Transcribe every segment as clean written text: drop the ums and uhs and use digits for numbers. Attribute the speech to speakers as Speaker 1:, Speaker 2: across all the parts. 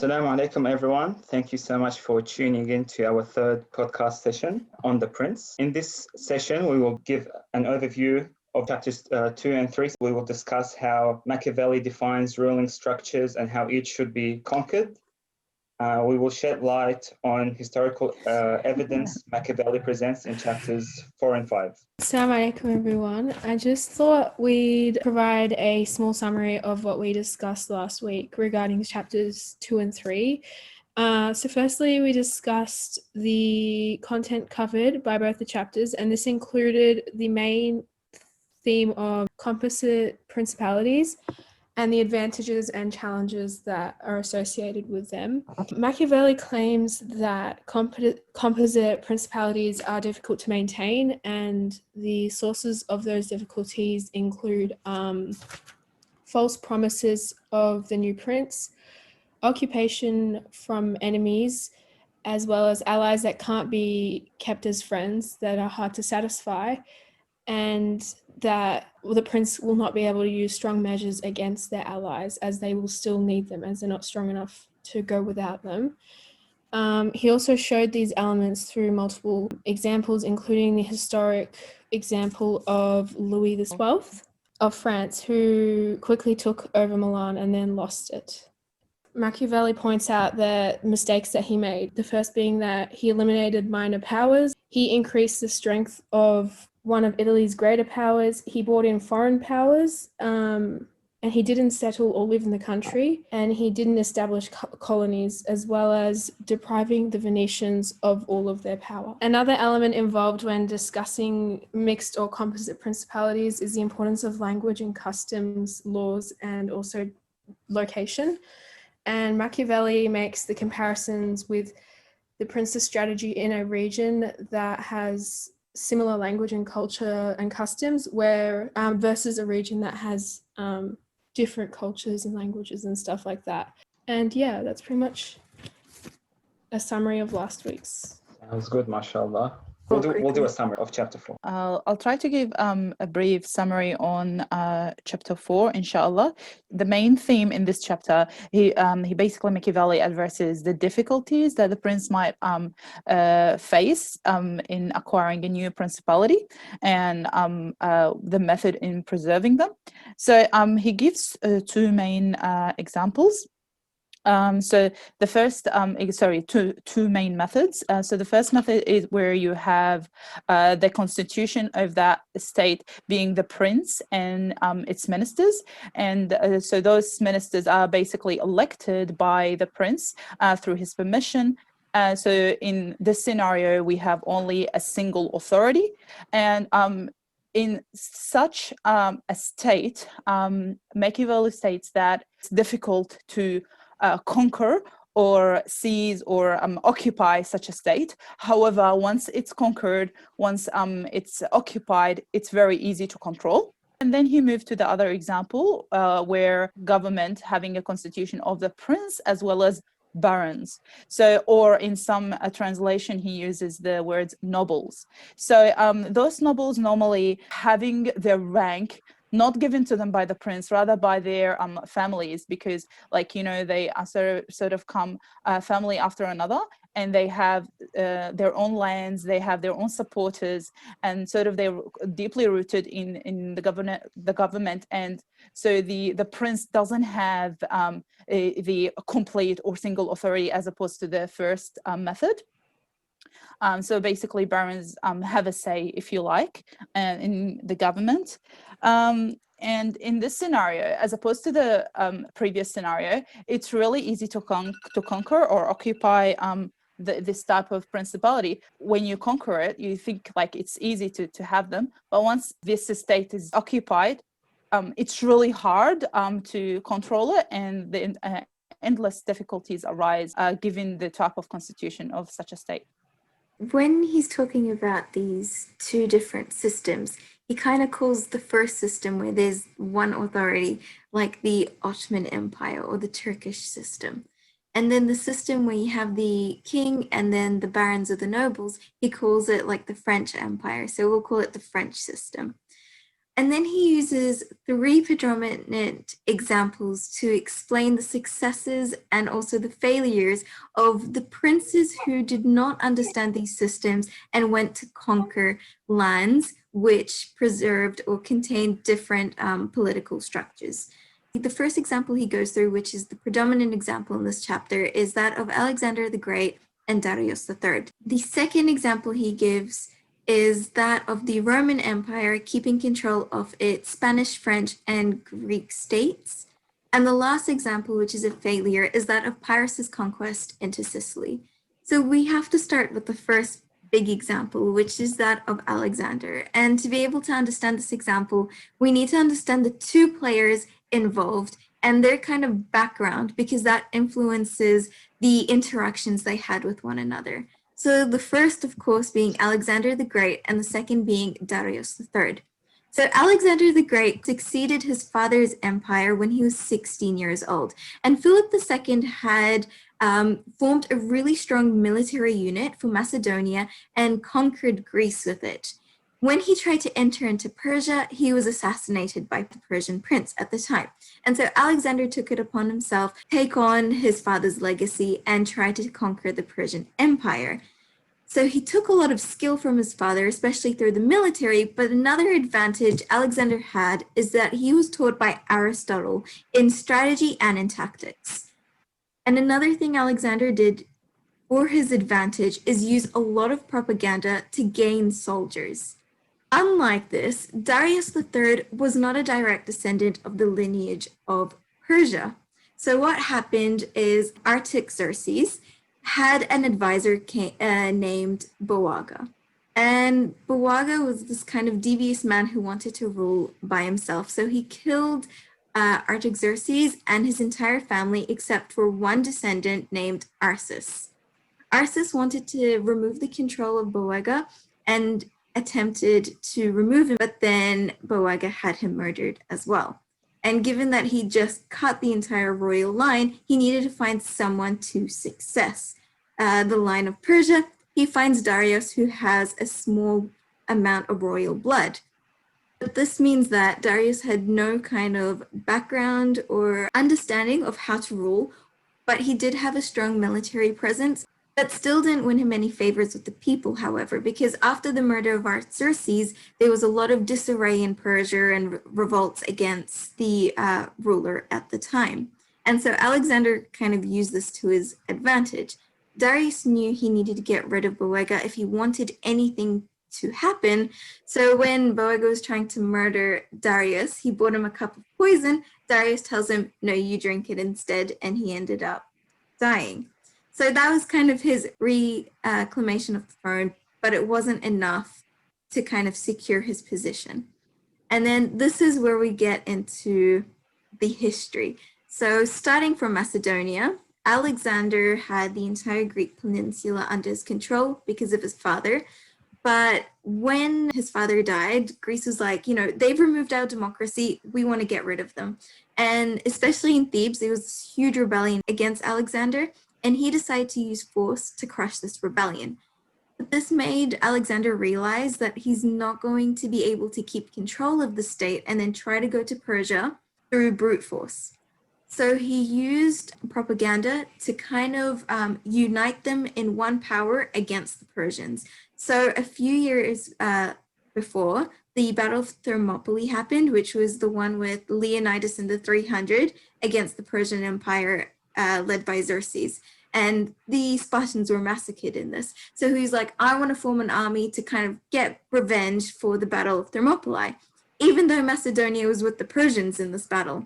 Speaker 1: Assalamu alaikum, everyone. Thank you so much for tuning in to our third podcast session on the Prince. In this session, we will give an overview of chapters 2 and 3. We will discuss how Machiavelli defines ruling structures and how each should be conquered. We will shed light on historical evidence Machiavelli presents in chapters 4 and 5.
Speaker 2: Assalamu alaikum, everyone. I just thought we'd provide a small summary of what we discussed last week regarding chapters 2 and 3. So firstly, we discussed the content covered by both the chapters, and this included the main theme of composite principalities and the advantages and challenges that are associated with them. Machiavelli claims that composite principalities are difficult to maintain, and the sources of those difficulties include false promises of the new prince, occupation from enemies, as well as allies that can't be kept as friends that are hard to satisfy, and that the prince will not be able to use strong measures against their allies, as they will still need them, as they're not strong enough to go without them. He also showed these elements through multiple examples, including the historic example of Louis XII of France, who quickly took over Milan and then lost it. Machiavelli points out the mistakes that he made, the first being that he eliminated minor powers, he increased the strength of one of Italy's greater powers, he brought in foreign powers, and he didn't settle or live in the country, and he didn't establish colonies, as well as depriving the Venetians of all of their power. Another element involved when discussing mixed or composite principalities is the importance of language and customs, laws, and also location. And Machiavelli makes the comparisons with the prince's strategy in a region that has similar language and culture and customs, where versus a region that has different cultures and languages and stuff like that. And yeah, that's pretty much a summary of last week's.
Speaker 1: Sounds good, mashallah. We'll do a summary of chapter 4.
Speaker 3: I'll try to give a brief summary on chapter 4, inshallah. The main theme in this chapter, he basically, Machiavelli addresses the difficulties that the prince might face in acquiring a new principality, and the method in preserving them. So he gives two main examples. So the first, two main methods. So the first method is where you have the constitution of that state being the prince and its ministers. And so those ministers are basically elected by the prince through his permission. So in this scenario, we have only a single authority. And in such a state, Machiavelli states that it's difficult to conquer or seize or occupy such a state. However, once it's conquered, once it's occupied, it's very easy to control. And then he moved to the other example where government having a constitution of the prince as well as barons. So, or in some translation, he uses the words nobles. So those nobles normally having their rank not given to them by the prince, rather by their families, because they are sort of come family after another, and they have their own lands, they have their own supporters, and sort of they're deeply rooted in the government. And so the prince doesn't have the complete or single authority as opposed to the first method. So basically, barons have a say, if you like, in the government. And in this scenario, as opposed to the previous scenario, it's really easy to conquer or occupy this type of principality. When you conquer it, you think like it's easy to have them. But once this estate is occupied, it's really hard to control it, and the endless difficulties arise given the type of constitution of such a state.
Speaker 4: When he's talking about these two different systems, he kind of calls the first system where there's one authority, like the Ottoman Empire or the Turkish system. And then the system where you have the king and then the barons or the nobles, he calls it like the French Empire. So we'll call it the French system. And then he uses three predominant examples to explain the successes and also the failures of the princes who did not understand these systems and went to conquer lands which preserved or contained different political structures. The first example he goes through, which is the predominant example in this chapter, is that of Alexander the Great and Darius III. The second example he gives is that of the Roman Empire keeping control of its Spanish, French, and Greek states. And the last example, which is a failure, is that of Pyrrhus's conquest into Sicily. So we have to start with the first big example, which is that of Alexander. And to be able to understand this example, we need to understand the two players involved and their kind of background, because that influences the interactions they had with one another. So the first, of course, being Alexander the Great, and the second being Darius III. So Alexander the Great succeeded his father's empire when he was 16 years old. And Philip II had formed a really strong military unit for Macedonia and conquered Greece with it. When he tried to enter into Persia, he was assassinated by the Persian prince at the time. And so Alexander took it upon himself to take on his father's legacy and try to conquer the Persian Empire. So he took a lot of skill from his father, especially through the military, but another advantage Alexander had is that he was taught by Aristotle in strategy and in tactics. And another thing Alexander did for his advantage is use a lot of propaganda to gain soldiers. Unlike this, Darius III was not a direct descendant of the lineage of Persia. So what happened is Artaxerxes had an advisor named Boaga. And Boaga was this kind of devious man who wanted to rule by himself. So he killed Artaxerxes and his entire family except for one descendant named Arsus. Arsus wanted to remove the control of Boaga and attempted to remove him, but then Boaga had him murdered as well. And given that he just cut the entire royal line, he needed to find someone to success the line of Persia. He finds Darius, who has a small amount of royal blood. But this means that Darius had no kind of background or understanding of how to rule, but he did have a strong military presence. That still didn't win him any favors with the people, however, because after the murder of Artaxerxes, there was a lot of disarray in Persia and revolts against the ruler at the time. And so Alexander kind of used this to his advantage. Darius knew he needed to get rid of Boaga if he wanted anything to happen. So when Boaga was trying to murder Darius, he bought him a cup of poison. Darius tells him, no, you drink it instead, and he ended up dying. So that was kind of his reclamation of the throne, but it wasn't enough to kind of secure his position. And then this is where we get into the history. So starting from Macedonia, Alexander had the entire Greek peninsula under his control because of his father. But when his father died, Greece was like, they've removed our democracy. We want to get rid of them. And especially in Thebes, there was this huge rebellion against Alexander. And he decided to use force to crush this rebellion. But this made Alexander realize that he's not going to be able to keep control of the state and then try to go to Persia through brute force. So he used propaganda to kind of unite them in one power against the Persians. So a few years before, the Battle of Thermopylae happened, which was the one with Leonidas in the 300 against the Persian Empire led by Xerxes. And the Spartans were massacred in this. So he's like, I want to form an army to kind of get revenge for the Battle of Thermopylae, even though Macedonia was with the Persians in this battle.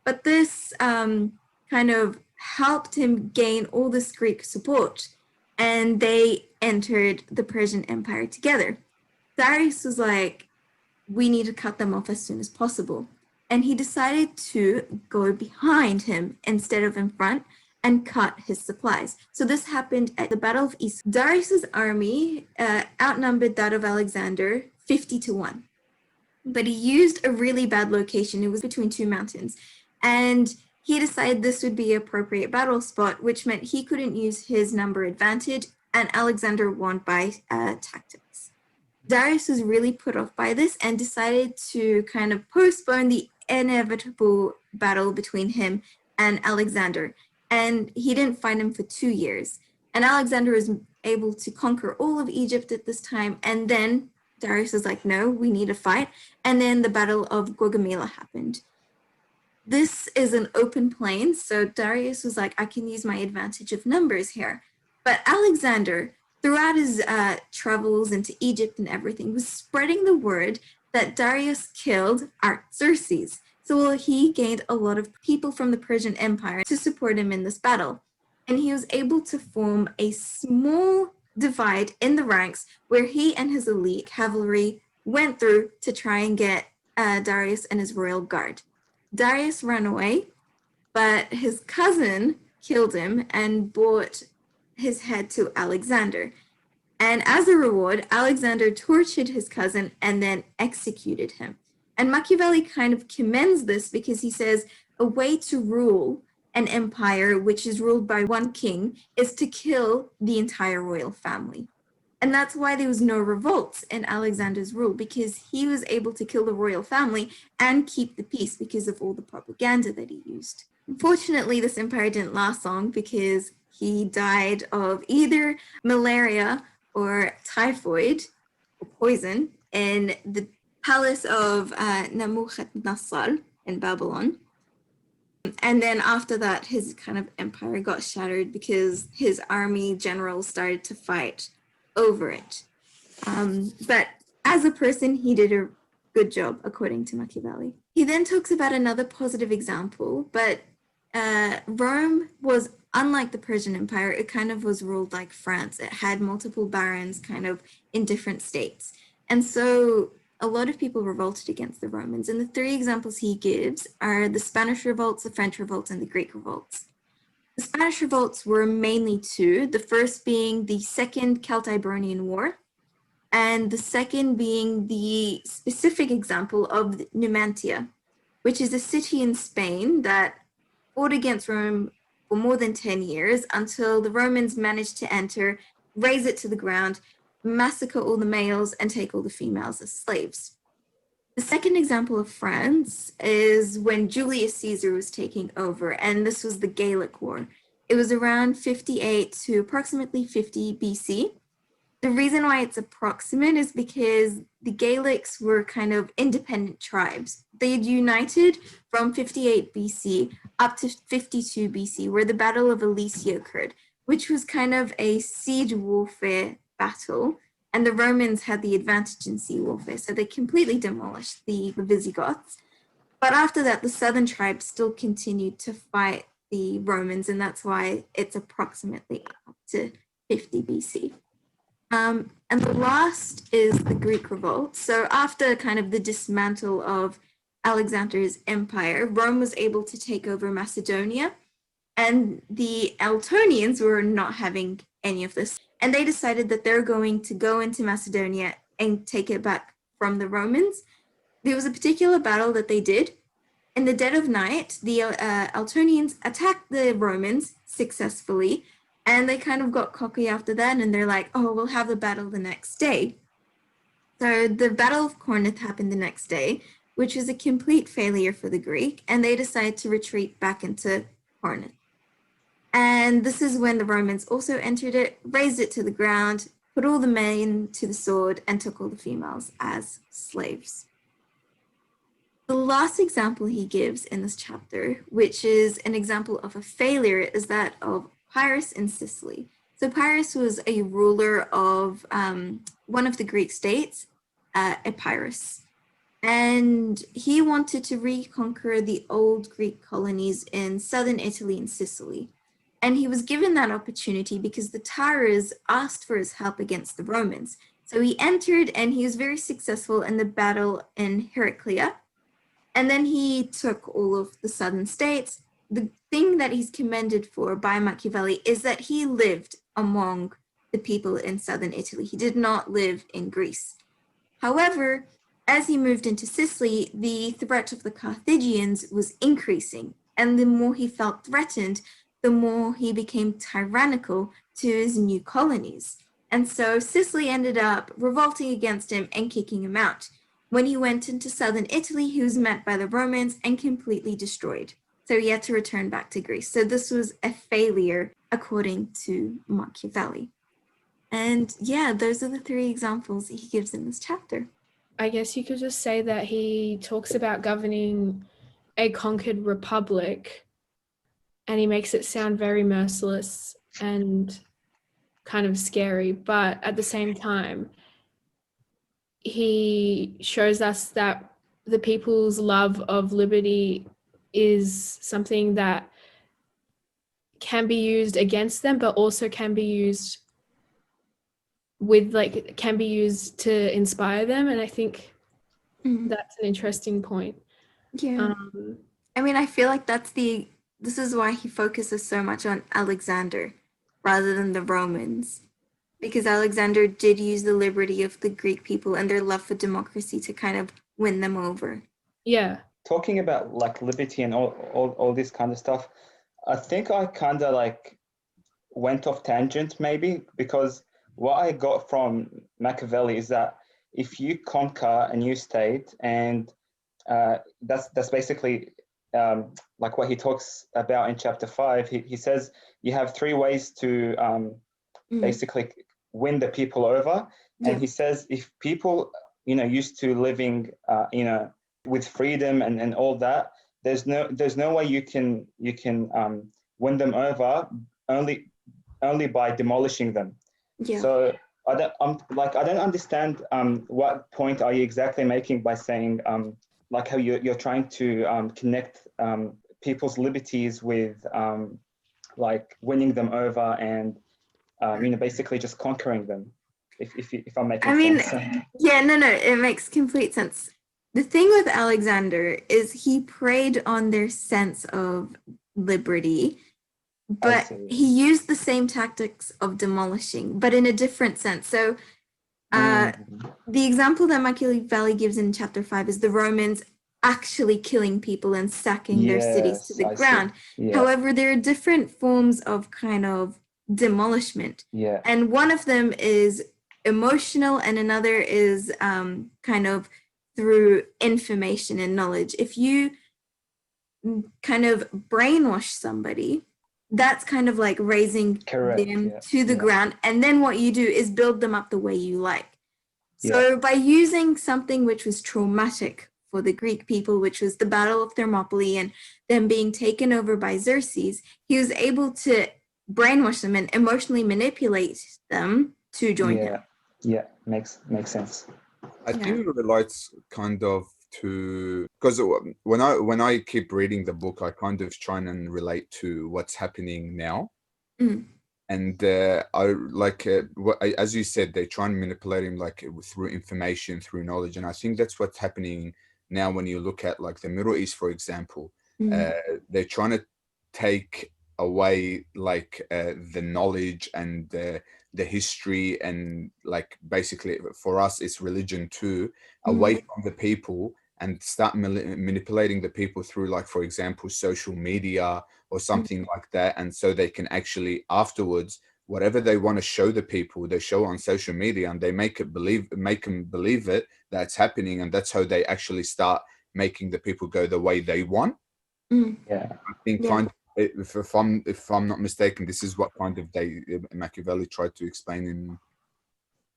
Speaker 4: But this kind of helped him gain all this Greek support, and they entered the Persian Empire together. Darius was like, we need to cut them off as soon as possible. And he decided to go behind him instead of in front and cut his supplies. So this happened at the Battle of East. Darius's army outnumbered that of Alexander 50-1. But he used a really bad location. It was between two mountains. And he decided this would be an appropriate battle spot, which meant he couldn't use his number advantage, and Alexander won by tactics. Darius was really put off by this and decided to kind of postpone the inevitable battle between him and Alexander. And he didn't fight him for 2 years. And Alexander was able to conquer all of Egypt at this time. And then Darius was like, no, we need a fight. And then the Battle of Gaugamela happened. This is an open plain, so Darius was like, I can use my advantage of numbers here. But Alexander, throughout his travels into Egypt and everything, was spreading the word that Darius killed Artaxerxes. So he gained a lot of people from the Persian Empire to support him in this battle. And he was able to form a small divide in the ranks where he and his elite cavalry went through to try and get Darius and his royal guard. Darius ran away, but his cousin killed him and brought his head to Alexander. And as a reward, Alexander tortured his cousin and then executed him. And Machiavelli kind of commends this because he says a way to rule an empire which is ruled by one king is to kill the entire royal family. And that's why there was no revolts in Alexander's rule, because he was able to kill the royal family and keep the peace because of all the propaganda that he used. Unfortunately, this empire didn't last long because he died of either malaria or typhoid or poison in the palace of Nebuchadnezzar in Babylon. And then after that, his kind of empire got shattered because his army generals started to fight over it. But as a person, he did a good job, according to Machiavelli. He then talks about another positive example, but Rome was unlike the Persian Empire. It kind of was ruled like France. It had multiple barons kind of in different states. And so a lot of people revolted against the Romans. And the 3 examples he gives are the Spanish revolts, the French revolts, and the Greek revolts. The Spanish revolts were mainly 2, the first being the Second Celtiberian War, and the second being the specific example of Numantia, which is a city in Spain that fought against Rome for more than 10 years until the Romans managed to enter, raze it to the ground, massacre all the males, and take all the females as slaves. The second example of France is when Julius Caesar was taking over, and this was the Gallic War. It was around 58 to approximately 50 BC. The reason why it's approximate is because the Gallics were kind of independent tribes. They had united from 58 BC up to 52 BC, where the Battle of Alesia occurred, which was kind of a siege warfare battle, and the Romans had the advantage in sea warfare, so they completely demolished the Visigoths. But after that, the southern tribes still continued to fight the Romans, and that's why it's approximately up to 50 BC. And the last is the Greek revolt. So after kind of the dismantle of Alexander's empire, Rome was able to take over Macedonia, and the Eltonians were not having any of this. And they decided that they're going to go into Macedonia and take it back from the Romans. There was a particular battle that they did. In the dead of night, the Eltonians attacked the Romans successfully, and they kind of got cocky after that, and they're like, oh, we'll have the battle the next day. So the Battle of Corinth happened the next day, which was a complete failure for the Greek, and they decided to retreat back into Corinth. And this is when the Romans also entered it, razed it to the ground, put all the men to the sword, and took all the females as slaves. The last example he gives in this chapter, which is an example of a failure, is that of Pyrrhus in Sicily. So Pyrrhus was a ruler of one of the Greek states, Epirus. And he wanted to reconquer the old Greek colonies in southern Italy and Sicily. And he was given that opportunity because the Tatars asked for his help against the Romans. So he entered, and he was very successful in the battle in Heraclea. And then he took all of the southern states. The thing that he's commended for by Machiavelli is that he lived among the people in southern Italy. He did not live in Greece. However, as he moved into Sicily, the threat of the Carthaginians was increasing. And the more he felt threatened, the more he became tyrannical to his new colonies. And so Sicily ended up revolting against him and kicking him out. When he went into southern Italy, he was met by the Romans and completely destroyed. So he had to return back to Greece. So this was a failure, according to Machiavelli. And yeah, those are the 3 examples he gives in this chapter.
Speaker 2: I guess you could just say that he talks about governing a conquered republic, and he makes it sound very merciless and kind of scary, but at the same time, he shows us that the people's love of liberty is something that can be used against them, but also can be used can be used to inspire them. And I think that's an interesting point.
Speaker 4: Yeah. I mean, I feel like this is why he focuses so much on Alexander rather than the Romans. Because Alexander did use the liberty of the Greek people and their love for democracy to kind of win them over.
Speaker 2: Yeah.
Speaker 1: Talking about like liberty and all this kind of stuff, I think I kind of like went off tangent maybe, because what I got from Machiavelli is that if you conquer a new state, and that's basically like what he talks about in chapter 5, he says you have 3 ways to basically win the people over. And he says if people, used to living, with freedom and all that, there's no way you can win them over only by demolishing them.
Speaker 4: Yeah.
Speaker 1: So I don't understand what point are you exactly making by saying like how you're trying to connect people's liberties with like winning them over and basically just conquering them. If I'm making sense.
Speaker 4: Yeah, no, it makes complete sense. The thing with Alexander is he preyed on their sense of liberty, but he used the same tactics of demolishing, but in a different sense. So the example that Machiavelli gives in chapter 5 is the Romans actually killing people and sacking their cities to the ground.
Speaker 1: Yeah.
Speaker 4: However, there are different forms of kind of demolishment.
Speaker 1: Yeah.
Speaker 4: And one of them is emotional and another is kind of through information and knowledge. If you kind of brainwash somebody, that's kind of like raising them to the ground. And then what you do is build them up the way you like. So by using something which was traumatic for the Greek people, which was the Battle of Thermopylae and them being taken over by Xerxes, he was able to brainwash them and emotionally manipulate them to join him.
Speaker 1: Yeah, makes sense.
Speaker 5: I think it relates kind of to, because when I keep reading the book, I kind of try and relate to what's happening now. And I like as you said, they try and manipulate him like through information, through knowledge, and I think that's what's happening now. When you look at like the Middle East, for example, they're trying to take away like the knowledge and the history, and like basically for us it's religion too, away from the people, and start manipulating the people through, like, for example, social media or something like that. And so they can actually afterwards, whatever they want to show the people, they show on social media, and they make them believe it, that's happening. And that's how they actually start making the people go the way they want. I think kind of, if I'm not mistaken, this is what kind of Machiavelli tried to explain in.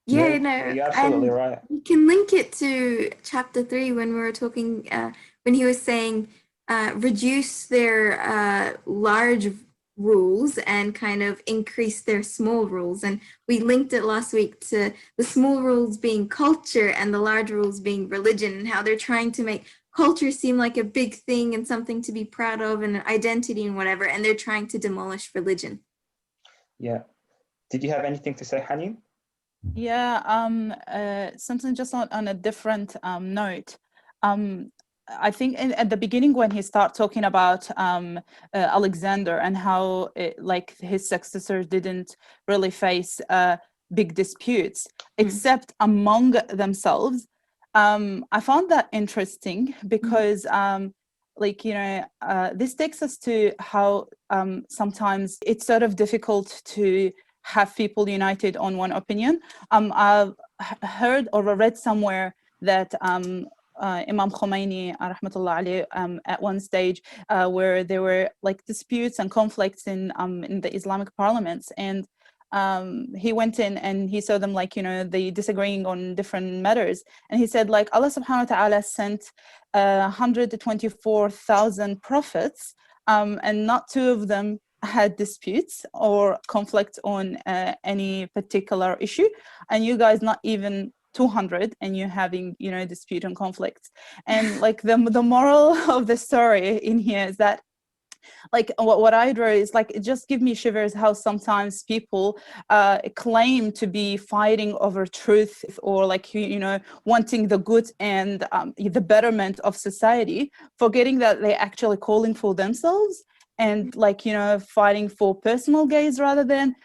Speaker 4: You're
Speaker 1: absolutely right.
Speaker 4: You can link it to chapter 3 when we were talking, when he was saying reduce their large rules and kind of increase their small rules. And we linked it last week to the small rules being culture and the large rules being religion, and how they're trying to make culture seem like a big thing and something to be proud of and an identity and whatever, and they're trying to demolish religion.
Speaker 1: Yeah. Did you have anything to say, Hanin?
Speaker 3: Yeah, something just on a different note. I think at the beginning when he started talking about Alexander and how like his successors didn't really face big disputes except among themselves. I found that interesting because like, this takes us to how sometimes it's sort of difficult to have people united on one opinion. I've heard or read somewhere that Imam Khomeini, rahmatullah alayhi, at one stage where there were like disputes and conflicts in the Islamic parliaments, and he went in and he saw them, like, you know, they disagreeing on different matters, and he said, like, Allah subhanahu wa ta'ala sent 124,000 prophets, and not two of them had disputes or conflict on any particular issue, and you guys not even 200, and you're having, you know, dispute and conflicts. And like the moral of the story in here is that, like, what I drew is like, it just gives me shivers how sometimes people claim to be fighting over truth, or like, you know, wanting the good and the betterment of society, forgetting that they're actually calling for themselves, and like, you know, fighting for personal gains rather than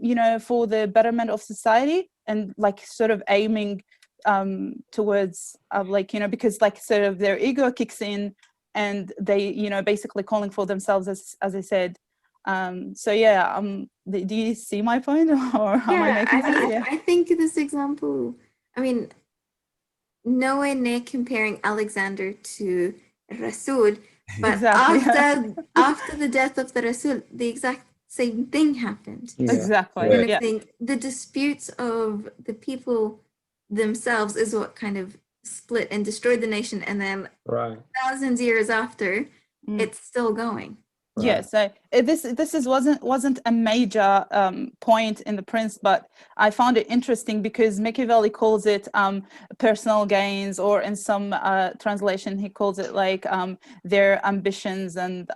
Speaker 3: you know, for the betterment of society, and like sort of aiming towards like, you know, because like sort of their ego kicks in, and they, you know, basically calling for themselves, as I said. So yeah, do you see my point, or am I making sense? Yeah,
Speaker 4: I think this example, I mean, nowhere near comparing Alexander to Rasul, but
Speaker 3: exactly.
Speaker 4: after the death of the Rasul, the exact same thing happened.
Speaker 1: Yeah.
Speaker 3: Exactly.
Speaker 4: And I
Speaker 3: Yeah.
Speaker 4: think the disputes of the people themselves is what kind of split and destroyed the nation, and then
Speaker 1: Right.
Speaker 4: thousands of years after,
Speaker 3: Mm.
Speaker 4: it's still going.
Speaker 3: Yeah, so this wasn't a major point in the Prince, but I found it interesting because Machiavelli calls it personal gains, or in some translation he calls it like their ambitions and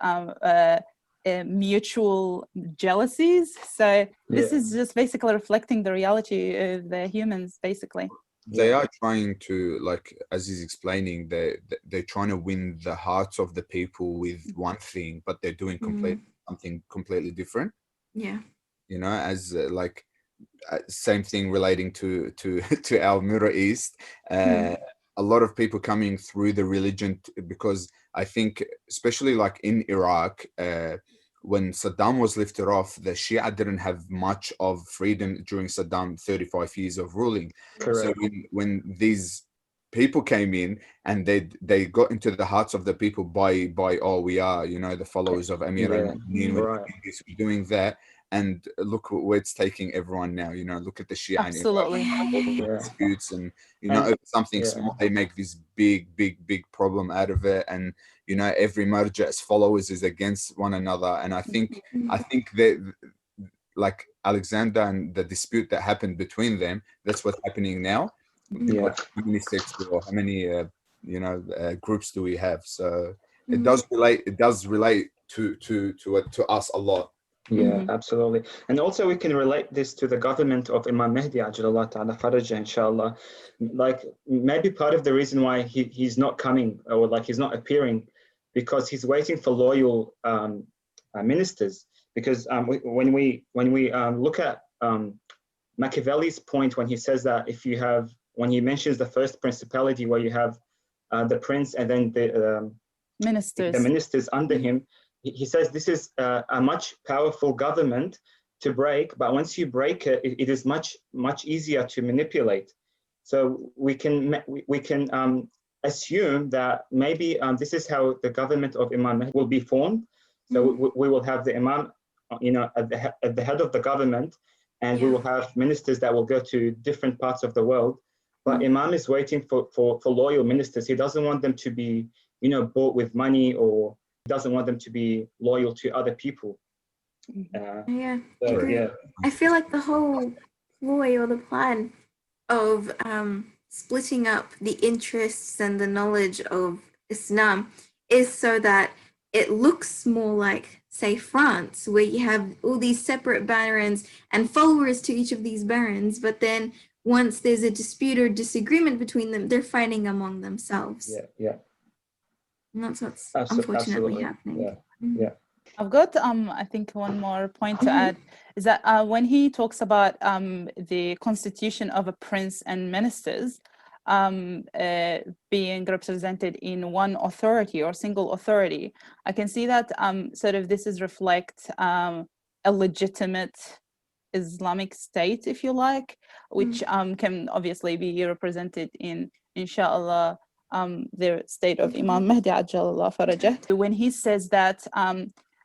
Speaker 3: mutual jealousies. So this is just basically reflecting the reality of the humans, basically.
Speaker 5: They are trying to, like, as he's explaining, they're trying to win the hearts of the people with one thing, but they're doing something completely different.
Speaker 4: Yeah.
Speaker 5: You know, as like same thing relating to to our Middle East. A lot of people coming through the religion because I think, especially like in Iraq, when Saddam was lifted off, the Shia didn't have much of freedom during Saddam 35 years of ruling.
Speaker 1: Correct.
Speaker 5: So when these people came in and they got into the hearts of the people by oh, we are, you know, the followers of Amir al-Mu'minin, we're doing this, we're doing that, and look where it's taking everyone now. You know, look at the Shia
Speaker 3: Absolutely.
Speaker 5: and disputes, and you know, over something small they make this big problem out of it, and you know, every marja's followers is against one another. And I think that, like Alexander and the dispute that happened between them, that's what's happening now. Like, how many sects or how many you know, groups do we have? So it does relate to us a lot.
Speaker 1: Yeah, absolutely. And also we can relate this to the government of Imam Mahdi Ajalallah Ta'ala Faraja, inshallah. Like, maybe part of the reason why he's not coming, or like he's not appearing, because he's waiting for loyal ministers. Because when we look at Machiavelli's point, when he says that when he mentions the first principality, where you have the prince and then the ministers under him, he says this is a much powerful government to break, but once you break it, it is much easier to manipulate. So we can assume that maybe this is how the government of Imam Mahdi will be formed. So we will have the Imam, you know, at the head of the government, and we will have ministers that will go to different parts of the world. But Imam is waiting for loyal ministers. He doesn't want them to be, you know, bought with money, or doesn't want them to be loyal to other people.
Speaker 4: I feel like the whole ploy or the plan of splitting up the interests and the knowledge of Islam is so that it looks more like, say, France, where you have all these separate barons and followers to each of these barons, but then once there's a dispute or disagreement between them, they're fighting among themselves. And that's what's unfortunately happening.
Speaker 3: I've got I think one more point to add is that when he talks about the constitution of a prince and ministers being represented in one authority or single authority, I can see that sort of this is reflect a legitimate Islamic state, if you like, which can obviously be represented in, inshallah, the state of Imam Mahdi Ajjalallah Farajah. When he says that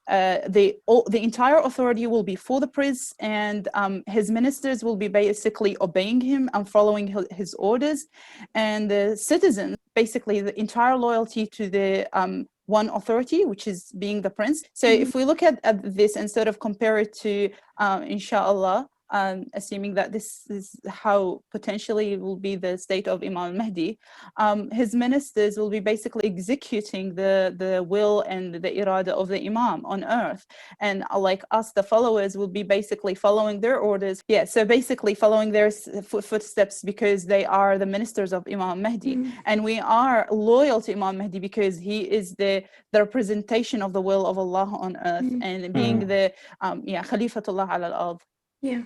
Speaker 3: the entire authority will be for the prince, and his ministers will be basically obeying him and following his orders, and the citizens basically the entire loyalty to the one authority, which is being the prince. So if we look at this and sort of compare it to inshallah, assuming that this is how potentially will be the state of Imam Mahdi, his ministers will be basically executing the will and the irada of the Imam on earth. And like us, the followers, will be basically following their orders. Yeah, so basically following their footsteps because they are the ministers of Imam Mahdi. And we are loyal to Imam Mahdi because he is the representation of the will of Allah on earth, and being the Khalifatullah ala al-ard.
Speaker 4: Yeah.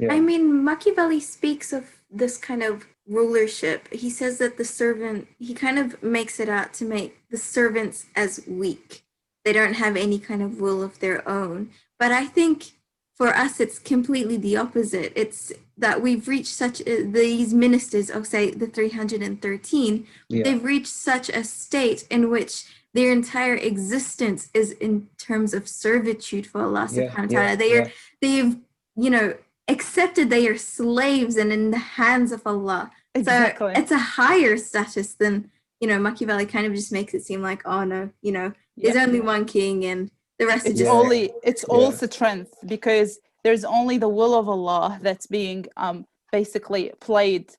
Speaker 4: I mean, Machiavelli speaks of this kind of rulership. He says that the servant, he kind of makes it out to make the servants as weak. They don't have any kind of will of their own. But I think for us, it's completely the opposite. It's that we've reached such, these ministers, I'll say the 313, they've reached such a state in which their entire existence is in terms of servitude for Allah subhanahu wa ta'ala. They've, you know, accepted they are slaves and in the hands of Allah.
Speaker 3: Exactly.
Speaker 4: So it's a higher status than, you know, Machiavelli kind of just makes it seem like, oh no, you know, there's only one king and the rest
Speaker 3: it's
Speaker 4: is just
Speaker 3: only all strength, because there's only the will of Allah that's being basically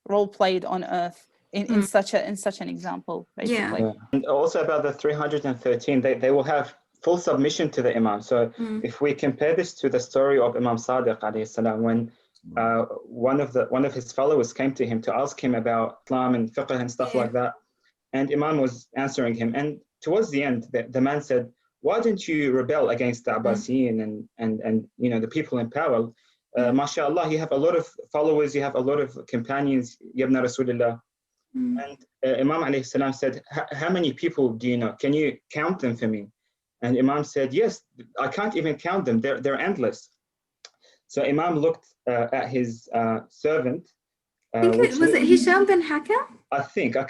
Speaker 3: role played on earth in such an example, basically.
Speaker 1: And also about the 313, they will have full submission to the Imam. So if we compare this to the story of Imam Sadiq alayhi salam, when one of his followers came to him to ask him about Islam and fiqh and stuff like that, and Imam was answering him, and towards the end the man said, why didn't you rebel against the Abbasiyin and you know, the people in power? MashaAllah, you have a lot of followers, you have a lot of companions, Yabna Rasulullah. And Imam alayhi salam said, how many people do you know? Can you count them for me? And Imam said, yes, I can't even count them. They're endless. So Imam looked at his servant.
Speaker 4: I think was it Hisham bin Hakam?
Speaker 1: I think. I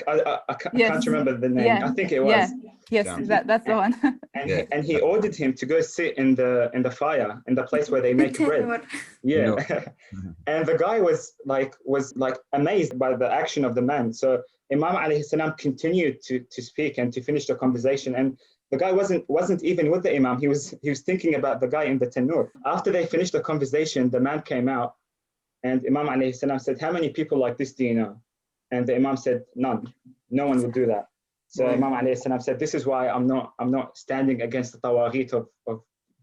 Speaker 1: can't remember the name. I think it was.
Speaker 3: Yes, that's the one.
Speaker 1: And he ordered him to go sit in the fire, in the place where they make bread. Yeah. And the guy was like amazed by the action of the man. So Imam alayhi salam continued to speak and to finish the conversation. And the guy wasn't even with the Imam. He was thinking about the guy in the tanur. After they finished the conversation, the man came out, and Imam alayhi salam said, how many people like this do you know? And the Imam said, none. No one would do that. So Imam alayhi salam said, this is why I'm not standing against the tawaghit of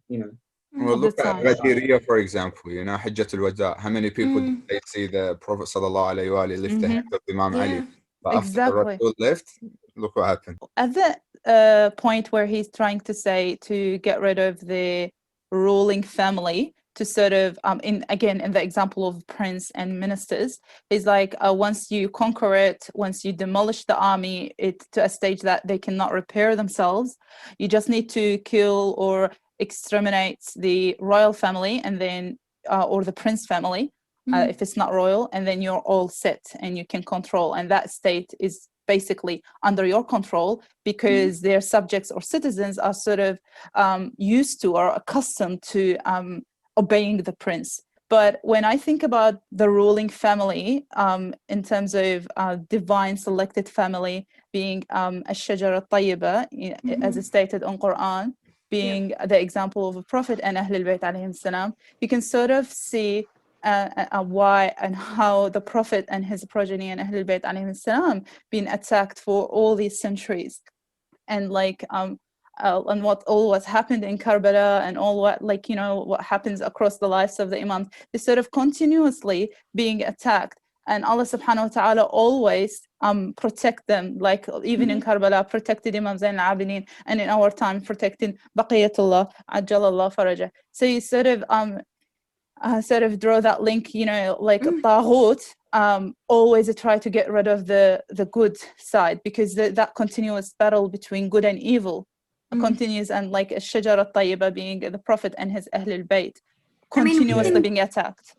Speaker 1: you know.
Speaker 5: Well, look at Ghadiriyah, for example, you know, Hajjat al-Wada. How many people did they see the Prophet sallallahu alayhi wa lift the hand of Imam Ali? But after the Rasul left, look what happened.
Speaker 3: At the point where he's trying to say to get rid of the ruling family, to sort of in the example of prince and ministers, is like once you conquer it, once you demolish the army it to a stage that they cannot repair themselves, you just need to kill or exterminate the royal family, and then or the prince family if it's not royal, and then you're all set and you can control, and that state is basically under your control because their subjects or citizens are sort of used to or accustomed to obeying the prince. But when I think about the ruling family in terms of divine selected family being ash-shajara at-tayyiba, as stated on Quran, being the example of a prophet and Ahlul Bayt alayhim salam, you can sort of see why and how the prophet and his progeny and Ahlul Bayt alayhim salam been attacked for all these centuries, and like and what's happened in Karbala and all what, like, you know, what happens across the lives of the imams, is sort of continuously being attacked, and Allah subhanahu wa ta'ala always protect them, like even in Karbala protected Imam Zayn al-Abidin, and in our time protecting Baqiyatullah Ajjalallah Farajah. So you sort of draw that link, you know, like Taghut always try to get rid of the good side, because that continuous battle between good and evil continues, and like Ash-Shajara al-Tayyiba being the Prophet and his Ahlul Bayt. continuously being attacked.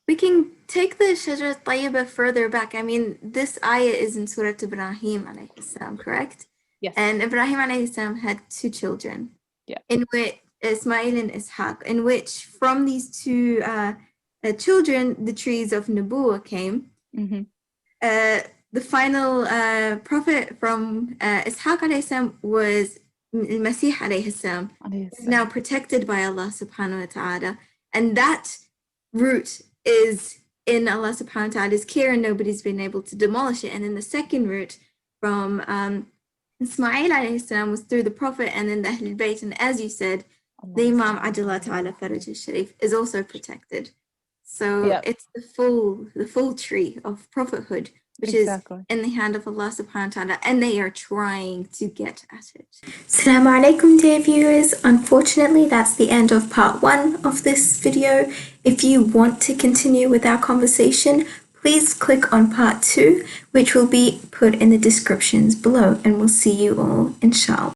Speaker 4: We can take the Shajarat Tayyiba further back. I mean, this ayah is in Surah Ibrahim alayhi salam, correct?
Speaker 3: Yes.
Speaker 4: And Ibrahim alayhi salam had 2 children.
Speaker 3: Yeah.
Speaker 4: In which Ismail and Ishaq, in which from these 2 children, the trees of Nubuwwah came.
Speaker 3: Mm-hmm.
Speaker 4: The final prophet from Ishaq alayhi salam was Masih alayhi salam, now protected by Allah subhanahu wa ta'ala. And that root is in Allah subhanahu wa ta'ala's care, and nobody's been able to demolish it. And then the second root from Ismail alayhi salam was through the Prophet and then the Ahlul Bayt. And as you said, the Imam Ajala ta'ala Faraj al-Sharif is also protected. So it's the full tree of prophethood, which is in the hand of Allah subhanahu wa ta'ala, and they are trying to get at it. Assalamu alaikum, dear viewers. Unfortunately, that's the end of part 1 of this video. If you want to continue with our conversation, please click on part 2, which will be put in the descriptions below, and we'll see you all inshallah.